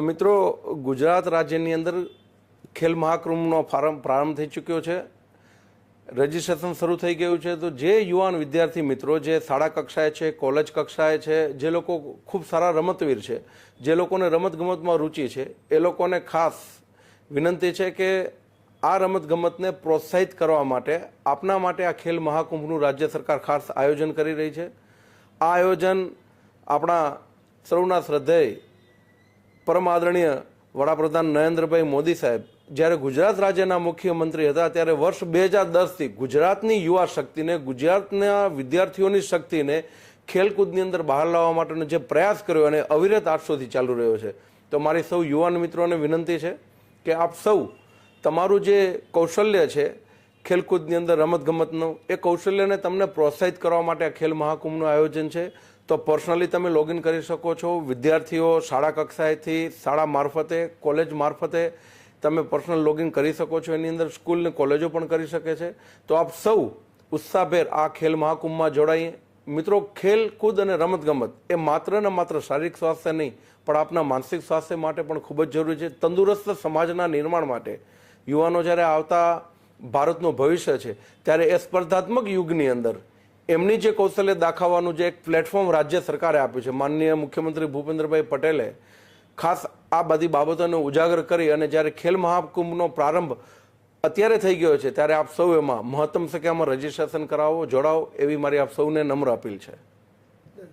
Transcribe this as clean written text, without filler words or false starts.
મિત્રો, ગુજરાત રાજ્યની અંદર ખેલ મહાકુંભનો પ્રારંભ થઈ ચૂક્યો છે. રજીસ્ટ્રેશન શરૂ થઈ ગયું છે. તો જે યુવાન વિદ્યાર્થી મિત્રો જે શાળા કક્ષાએ છે, કોલેજ કક્ષાએ છે, જે લોકો ખૂબ સારા રમતવીર છે, જે લોકોને રમતગમતમાં રુચિ છે, એ લોકોને ખાસ વિનંતી છે કે આ રમતગમતને પ્રોત્સાહિત કરવા માટે આપના માટે આ ખેલ મહાકુંભનું રાજ્ય સરકાર ખાસ આયોજન કરી રહી છે. આ આયોજન આપણા સૌના શ્રદ્ધેય પરમ આદરણીય વડાપ્રધાન નરેન્દ્રભાઈ મોદી સાહેબ જ્યારે ગુજરાત રાજ્યના મુખ્યમંત્રી હતા ત્યારે વર્ષ 2010થી ગુજરાતની યુવા શક્તિને, ગુજરાતના વિદ્યાર્થીઓની શક્તિને ખેલકૂદની અંદર બહાર લાવવા માટેનો જે પ્રયાસ કર્યો અને અવિરત આજ સુધી ચાલુ રહ્યો છે. તો મારી સૌ યુવાન મિત્રોને વિનંતી છે કે આપ સૌ તમારું જે કૌશલ્ય છે ખેલકૂદની અંદર રમતગમતનું, એ કૌશલ્યને તમને પ્રોત્સાહિત કરવા માટે આ ખેલ મહાકુંભનું આયોજન છે. તો પર્સનલી તમે લોગિન કરી શકો છો. વિદ્યાર્થીઓ શાળા કક્ષાએથી, શાળા મારફતે, કોલેજ મારફતે તમે પર્સનલ લોગિન કરી શકો છો. એની અંદર સ્કૂલ ને કોલેજો પણ કરી શકે છે. તો આપ સૌ ઉત્સાહભેર આ ખેલ મહાકુંભમાં જોડાઈએ. મિત્રો, ખેલકૂદ અને રમતગમત એ માત્ર ને માત્ર શારીરિક સ્વાસ્થ્ય નહીં પણ આપના માનસિક સ્વાસ્થ્ય માટે પણ ખૂબ જ જરૂરી છે. તંદુરસ્ત સમાજના નિર્માણ માટે યુવાનો જ્યારે આવતા ભારતનું ભવિષ્ય છે ત્યારે એ સ્પર્ધાત્મક યુગની અંદર એમની જે કૌશલ્ય દાખવવાનું જે એક પ્લેટફોર્મ રાજ્ય સરકારે આપ્યું છે, માનનીય મુખ્યમંત્રી ભૂપેન્દ્રભાઈ પટેલે ખાસ આ બધી બાબતોને ઉજાગર કરી અને જ્યારે ખેલ મહાકુંભનો પ્રારંભ અત્યારે થઈ ગયો છે ત્યારે આપ સૌ એમાં મહત્તમ સંખ્યામાં રજીસ્ટ્રેશન કરાવો, જોડાઓ, એવી મારી આપ સૌને નમ્ર અપીલ છે.